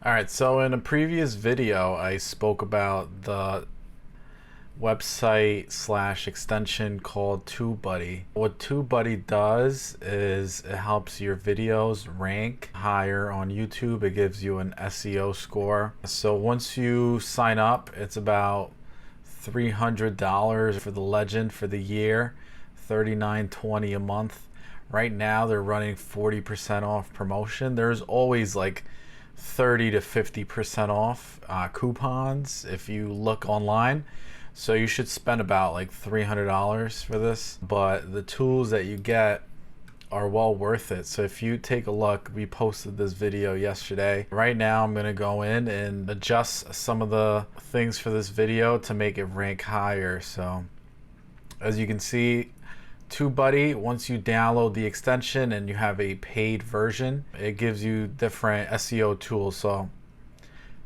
All right, so in a previous video, I spoke about the website slash extension called TubeBuddy. What TubeBuddy does is it helps your videos rank higher on YouTube. It gives you an SEO score. So once you sign up, it's about $300 for the legend for the year, $39.20 a month. Right now they're running 40% off promotion. There's always like 30 to 50% off coupons if you look online. So you should spend about like $300 for this, but the tools that you get are well worth it. So if you take a look, we posted this video yesterday. Right now I'm gonna go in and adjust some of the things for this video to make it rank higher. So as you can see, TubeBuddy, once you download the extension and you have a paid version, it gives you different SEO tools. So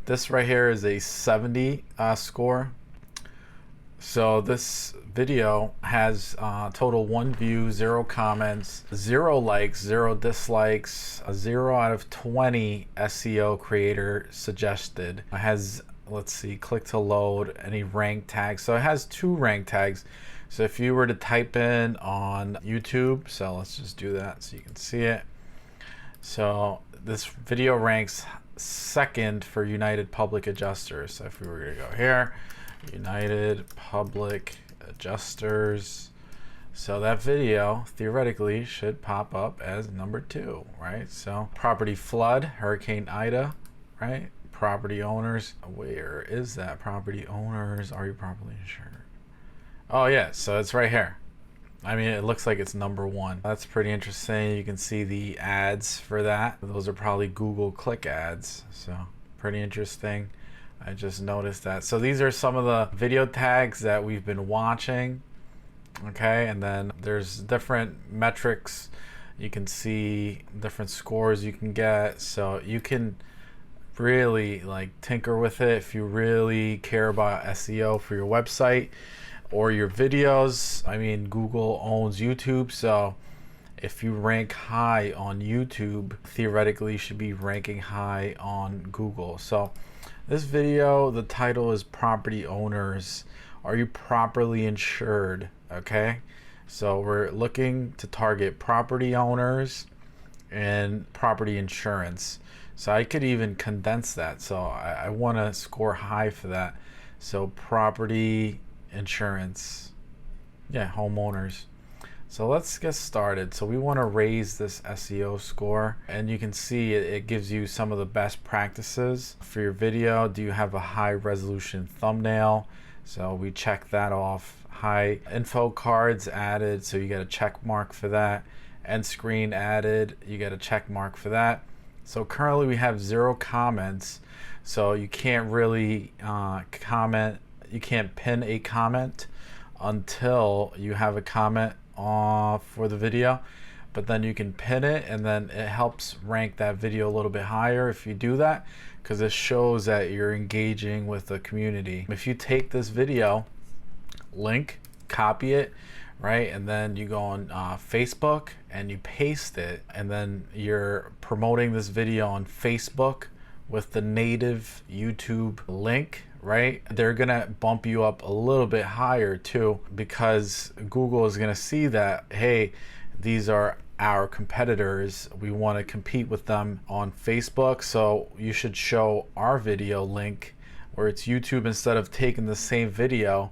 this right here is a 70 score. So this video has total 1 view, 0 comments, 0 likes, 0 dislikes, a 0 out of 20 SEO creator suggested. It has, let's see, click to load, any rank tags. So it has 2 rank tags. So if you were to type in on YouTube, so let's just do that so you can see it. So this video ranks 2nd for United Public Adjusters. So if we were to go here, United Public Adjusters. So that video theoretically should pop up as number 2, right? So property flood, Hurricane Ida, right? Property owners, where is that? Property owners, are you properly insured? Oh yeah, so it's right here. I mean, it looks like it's number 1. That's pretty interesting. You can see the ads for that. Those are probably Google click ads. So pretty interesting. I just noticed that. So these are some of the video tags that we've been watching. Okay, and then there's different metrics. You can see different scores you can get. So you can really like tinker with it if you really care about SEO for your website or your videos. I mean, Google owns YouTube, so if you rank high on YouTube, theoretically you should be ranking high on Google. So this video, the title is Property Owners. Are you properly insured? Okay, so we're looking to target property owners and property insurance. So I could even condense that. So I want to score high for that. So property insurance, yeah, homeowners. So let's get started. So we want to raise this SEO score, and you can see it gives you some of the best practices for your video. Do you have a high resolution thumbnail? So we check that off. High info cards added, so you get a check mark for that. End screen added, you get a check mark for that. So currently we have 0 comments, so you can't really comment. You can't pin a comment until you have a comment for the video, but then you can pin it, and then it helps rank that video a little bit higher if you do that, because it shows that you're engaging with the community. If you take this video link, copy it, right, and then you go on Facebook and you paste it, and then you're promoting this video on Facebook with the native YouTube link, right, they're gonna bump you up a little bit higher too, because Google is gonna see that, hey, these are our competitors, we want to compete with them on Facebook, so you should show our video link where it's YouTube, instead of taking the same video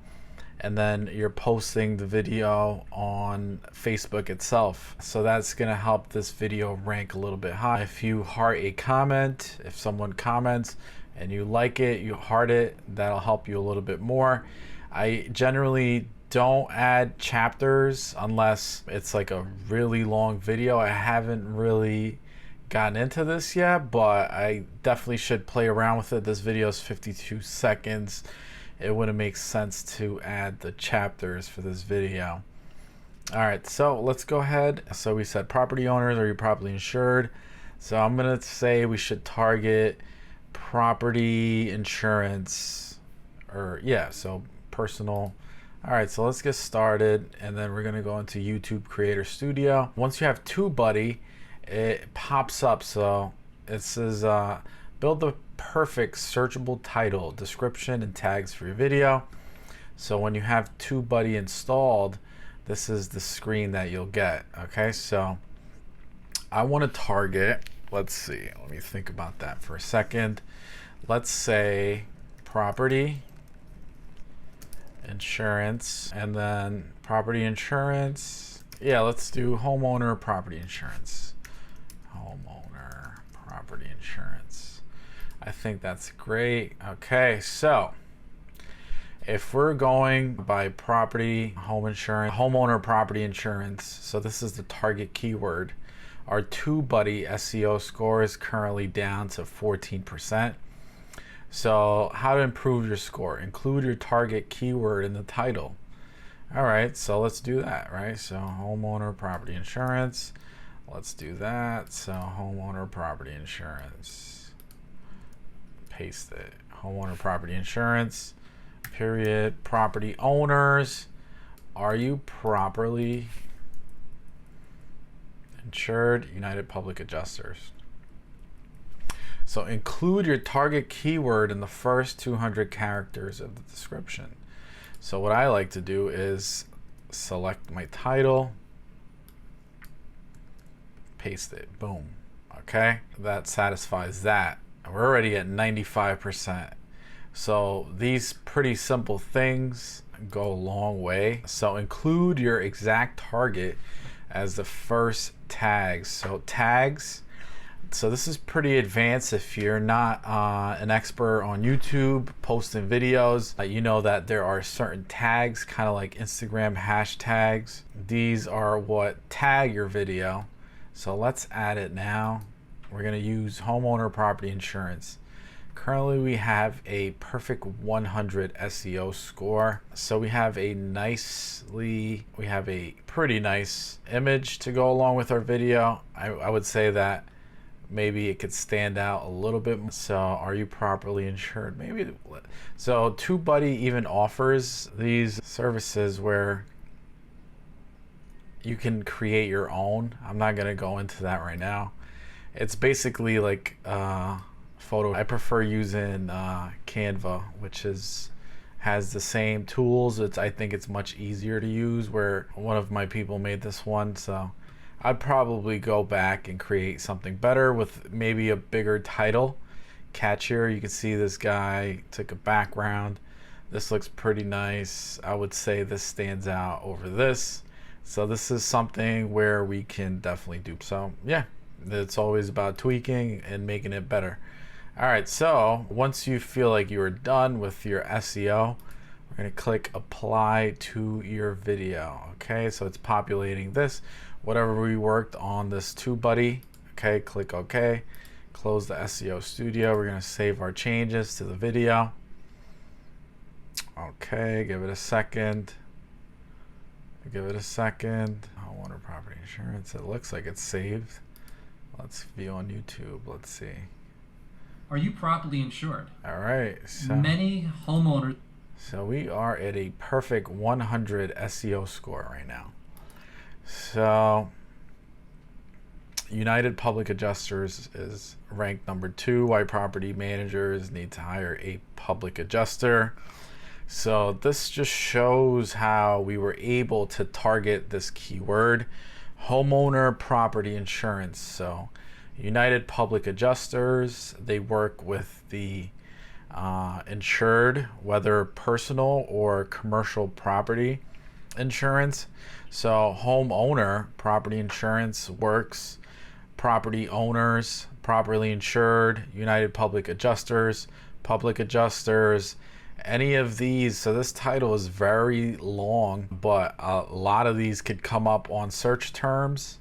and then you're posting the video on Facebook itself. So that's gonna help this video rank a little bit high. If you heart a comment, if someone comments and you like it, you heart it, that'll help you a little bit more. I generally don't add chapters unless it's like a really long video. I haven't really gotten into this yet, but I definitely should play around with it. This video is 52 seconds. It wouldn't make sense to add the chapters for this video. All right, so let's go ahead. So we said property owners, are you properly insured? So I'm gonna say we should target property insurance, or yeah, so personal. All right, so let's get started, and then we're gonna go into YouTube Creator Studio. Once you have TubeBuddy, it pops up. So it says build the perfect searchable title, description, and tags for your video. So when you have TubeBuddy installed, this is the screen that you'll get. Okay, so I want to target, let's see, let me think about that for a second. Let's say property insurance, and then property insurance. Yeah, let's do homeowner property insurance. Homeowner property insurance. I think that's great. Okay, so if we're going by property, home insurance, homeowner property insurance, so this is the target keyword. Our TubeBuddy SEO score is currently down to 14%. So how to improve your score? Include your target keyword in the title. All right, so let's do that, right? So homeowner property insurance. Let's do that. So homeowner property insurance. Paste it. Homeowner property insurance. Period. Property owners. Are you properly insured? United Public Adjusters. So include your target keyword in the first 200 characters of the description. So what I like to do is select my title, paste it, boom. Okay, that satisfies that. We're already at 95%. So these pretty simple things go a long way. So include your exact target as the first tags. So tags, so this is pretty advanced. If you're not an expert on YouTube posting videos, you know that there are certain tags, kind of like Instagram hashtags. These are what tag your video. So let's add it now. We're gonna use homeowner property insurance. Currently we have a perfect 100 SEO score. So we have a pretty nice image to go along with our video. I would say that maybe it could stand out a little bit. So are you properly insured? Maybe. So TubeBuddy even offers these services where you can create your own. I'm not gonna go into that right now. It's basically like photo. I prefer using Canva, which has the same tools. I think it's much easier to use, where one of my people made this one. So I'd probably go back and create something better with maybe a bigger title, catchier. You can see this guy took a background. This looks pretty nice. I would say this stands out over this. So this is something where we can definitely do. So yeah, it's always about tweaking and making it better. All right, so once you feel like you are done with your SEO, we're gonna click apply to your video. Okay, so it's populating this. Whatever we worked on this TubeBuddy, okay, click OK. Close the SEO studio. We're gonna save our changes to the video. Okay, give it a second. Give it a second. Homeowner property insurance. It looks like it's saved. Let's view on YouTube. Let's see. Are you properly insured? All right. So many homeowners. So we are at a perfect 100 SEO score right now. So United Public Adjusters is ranked number 2. Why property managers need to hire a public adjuster. So this just shows how we were able to target this keyword, homeowner property insurance. So United Public Adjusters, they work with the insured, whether personal or commercial property insurance. So homeowner property insurance works property owners, properly insured, United Public Adjusters, public adjusters, any of these. So this title is very long, but a lot of these could come up on search terms,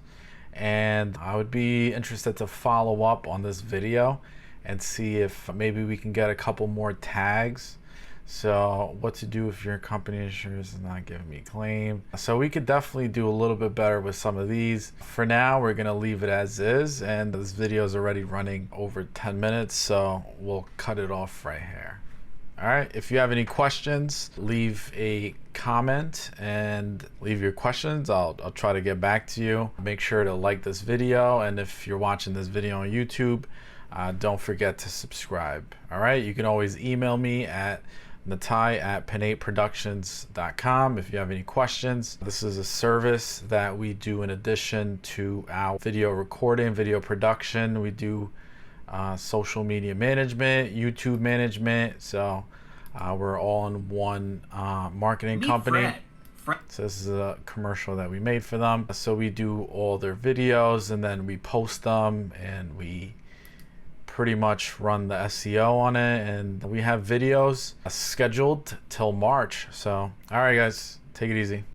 and I would be interested to follow up on this video and see if maybe we can get a couple more tags. So what to do if your company insurance is not giving me a claim. So we could definitely do a little bit better with some of these. For now, we're gonna leave it as is, and this video is already running over 10 minutes, so we'll cut it off right here. All right, if you have any questions, leave a comment and leave your questions. I'll try to get back to you. Make sure to like this video, and if you're watching this video on YouTube, don't forget to subscribe. All right, you can always email me at natai@penateproductions.com if you have any questions. This is a service that we do in addition to our video recording, video production. We do social media management, YouTube management. So we're all in one marketing company. So this is a commercial that we made for them. So we do all their videos and then we post them, and we pretty much run the SEO on it, and we have videos scheduled till March. So all right guys, take it easy.